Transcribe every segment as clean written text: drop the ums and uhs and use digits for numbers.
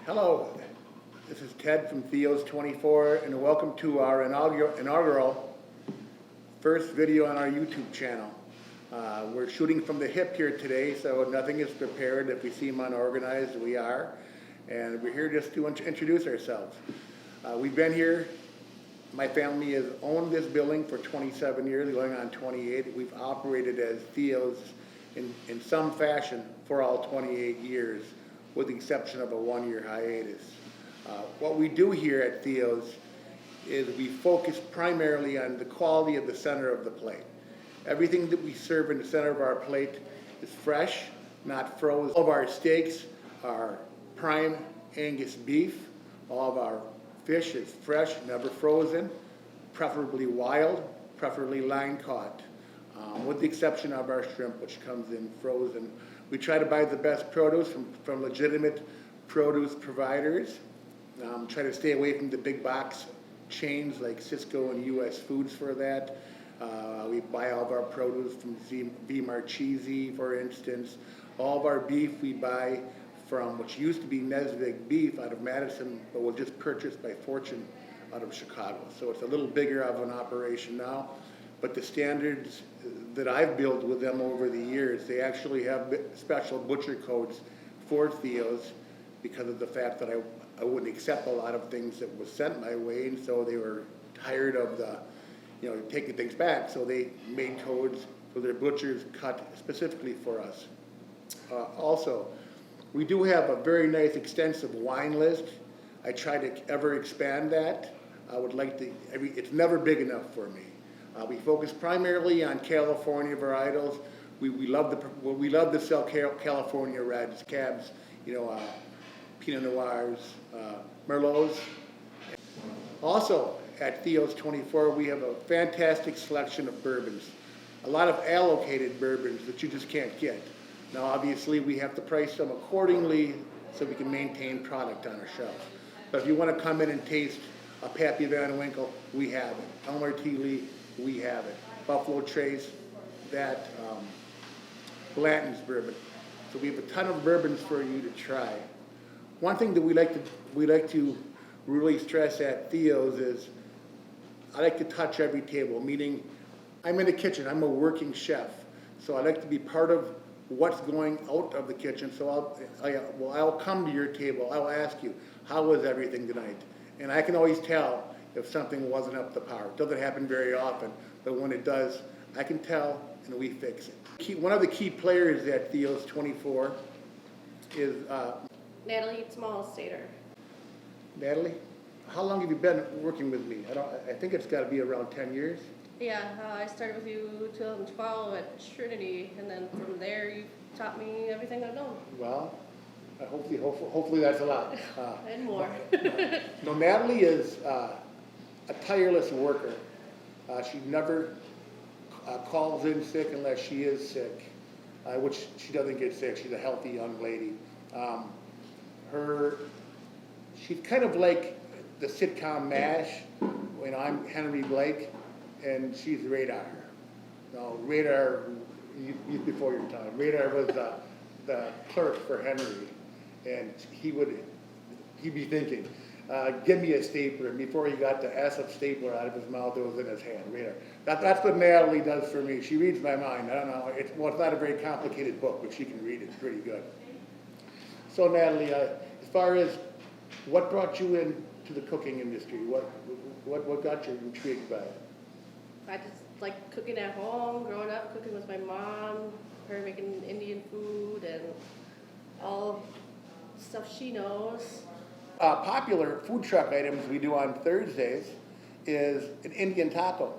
Hello, this is Ted from Theo's 24, and welcome to our inaugural first video on our YouTube channel. We're shooting from the hip here today, so nothing is prepared. If we seem unorganized, we are. And we're here just to introduce ourselves. We've been here, my family has owned this building for 27 years, going on 28. We've operated as Theo's in some fashion for all 28 years, with the exception of a one-year hiatus. What we do here at Theo's is we focus primarily on the quality of the center of the plate. Everything that we serve in the center of our plate is fresh, not frozen. All of our steaks are prime Angus beef. All of our fish is fresh, never frozen, preferably wild, preferably line caught, with the exception of our shrimp, which comes in frozen. We try to buy the best produce from legitimate produce providers. Try to stay away from the big box chains like Cisco and US Foods for that. We buy all of our produce from V Marchese, for instance. All of our beef we buy from, which used to be Nesvig beef out of Madison, but was just purchased by Fortune out of Chicago. So it's a little bigger of an operation now. But the standards that I've built with them over the years, they actually have special butcher codes for Theo's because of the fact that I wouldn't accept a lot of things that was sent my way, and so they were tired of taking things back. So they made codes for their butchers cut specifically for us. Also, we do have a very nice extensive wine list. I try to ever expand that. I would like to, it's never big enough for me. We focus primarily on California varietals. We love to sell California Reds, Cabs, Pinot Noirs, Merlots. Also, at Theo's 24, we have a fantastic selection of bourbons. A lot of allocated bourbons that you just can't get. Now, obviously, we have to price them accordingly so we can maintain product on our shelf. But if you want to come in and taste a Pappy Van Winkle, we have it. Elmer T. Lee, we have it. Buffalo Trace, that Blanton's bourbon. So we have a ton of bourbons for you to try. One thing that we like to really stress at Theo's is I like to touch every table, meaning I'm in the kitchen, I'm a working chef. So I like to be part of what's going out of the kitchen. So I'll come to your table, I'll ask you, how was everything tonight? And I can always tell if something wasn't up to par. It doesn't happen very often, but when it does, I can tell and we fix it. One of the key players at Theo's 24 is Natalie Small-Stater. Natalie, how long have you been working with me? I think it's got to be around 10 years. Yeah, I started with you 2012 at Trinity, and then from there you taught me everything I've known. Well, hopefully that's a lot. And more. No, Natalie is a tireless worker. She never calls in sick unless she is sick, which she doesn't get sick. She's a healthy young lady. She's kind of like the sitcom MASH. I'm Henry Blake, and she's Radar. No, Radar, before your time. Radar was the clerk for Henry, and he'd be thinking, give me a stapler. And before he got the S of stapler out of his mouth, it was in his hand. Radar. That's what Natalie does for me. She reads my mind. I don't know. It's not a very complicated book, but she can read it pretty good. So Natalie, as far as what brought you into the cooking industry, what got you intrigued by it? I just like cooking at home, growing up, cooking with my mom, her making Indian food and all stuff she knows. Popular food truck items we do on Thursdays is an Indian taco,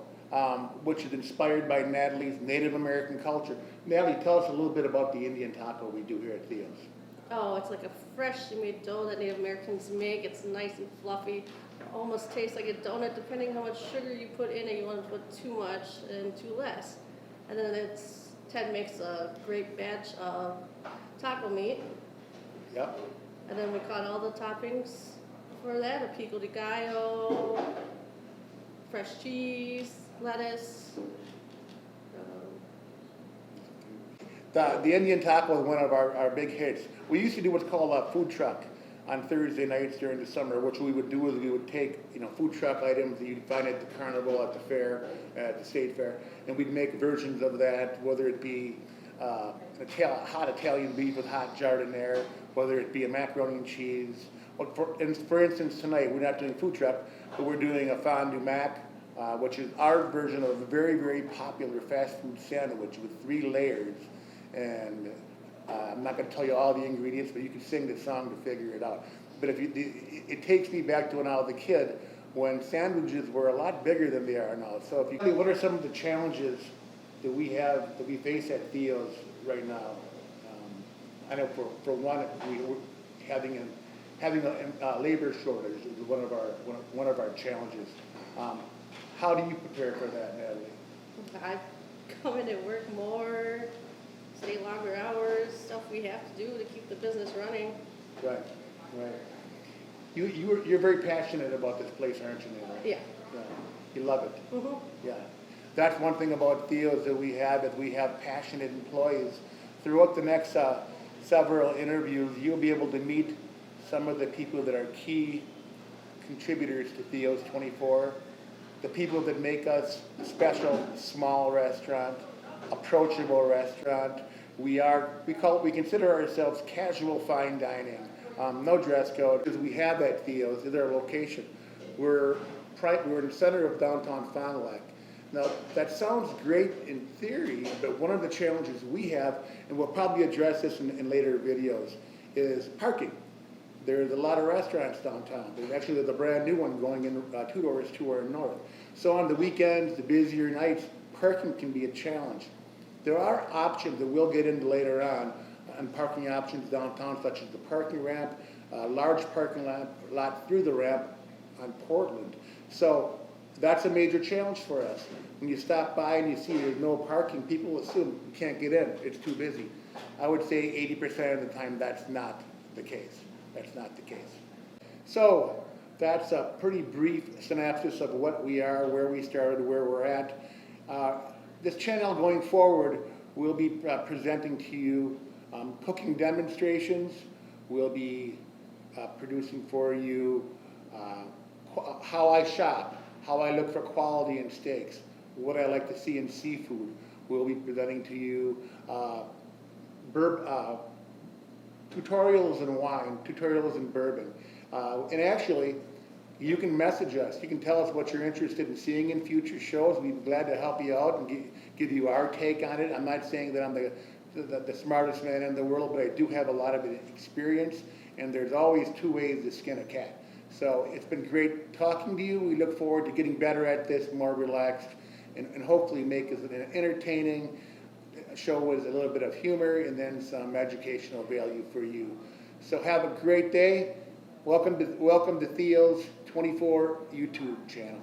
which is inspired by Natalie's Native American culture. Natalie, tell us a little bit about the Indian taco we do here at Theo's. Oh, it's like a freshly made dough that Native Americans make. It's nice and fluffy. It almost tastes like a donut, depending how much sugar you put in it. You want to put too much and too less. And then Ted makes a great batch of taco meat. Yep. And then we cut all the toppings for that, a pico de gallo, fresh cheese, lettuce. The Indian taco is one of our big hits. We used to do what's called a food truck on Thursday nights during the summer. What we would do is we would take, food truck items that you'd find at the carnival, at the fair, at the state fair, and we'd make versions of that, whether it be hot Italian beef with hot jardinere, whether it be a macaroni and cheese. For instance, tonight we're not doing food truck, but we're doing a fondue mac, which is our version of a very, very popular fast food sandwich with 3 layers. And I'm not going to tell you all the ingredients, but you can sing the song to figure it out. But it takes me back to when I was a kid, when sandwiches were a lot bigger than they are now. So what are some of the challenges that we face at Theo's right now? I know for one, we're having a labor shortage is one of our challenges. How do you prepare for that, Natalie? I come in and work more, stay longer hours, stuff we have to do to keep the business running. Right. You're very passionate about this place, aren't you, Natalie? Yeah. You love it. Mm-hmm. Yeah. That's one thing about Theo's that we have passionate employees. Throughout the next several interviews, you'll be able to meet some of the people that are key contributors to Theo's 24, the people that make us a special small restaurant, approachable restaurant. We consider ourselves casual fine dining, no dress code, because we have at Theo's is our location. We're in the center of downtown Fond du Lac. Now, that sounds great in theory, but one of the challenges we have, and we'll probably address this in later videos, is parking. There's a lot of restaurants downtown. There's a brand new one going in 2 doors to our north. So on the weekends, the busier nights, parking can be a challenge. There are options that we'll get into later on parking options downtown, such as the parking ramp, large parking lot through the ramp on Portland. So that's a major challenge for us. When you stop by and you see there's no parking, people assume you can't get in, it's too busy. I would say 80% of the time that's not the case. That's not the case. So that's a pretty brief synopsis of what we are, where we started, where we're at. This channel going forward, we'll be presenting to you cooking demonstrations. We'll be producing for you how I shop, how I look for quality in steaks, what I like to see in seafood. We'll be presenting to you tutorials in wine, tutorials in bourbon. And actually, you can message us. You can tell us what you're interested in seeing in future shows. We'd be glad to help you out and give you our take on it. I'm not saying that I'm the smartest man in the world, but I do have a lot of experience, and there's always 2 ways to skin a cat. So it's been great talking to you. We look forward to getting better at this, more relaxed, and hopefully make it an entertaining show with a little bit of humor and then some educational value for you. So have a great day. Welcome to Theo's 24 YouTube channel.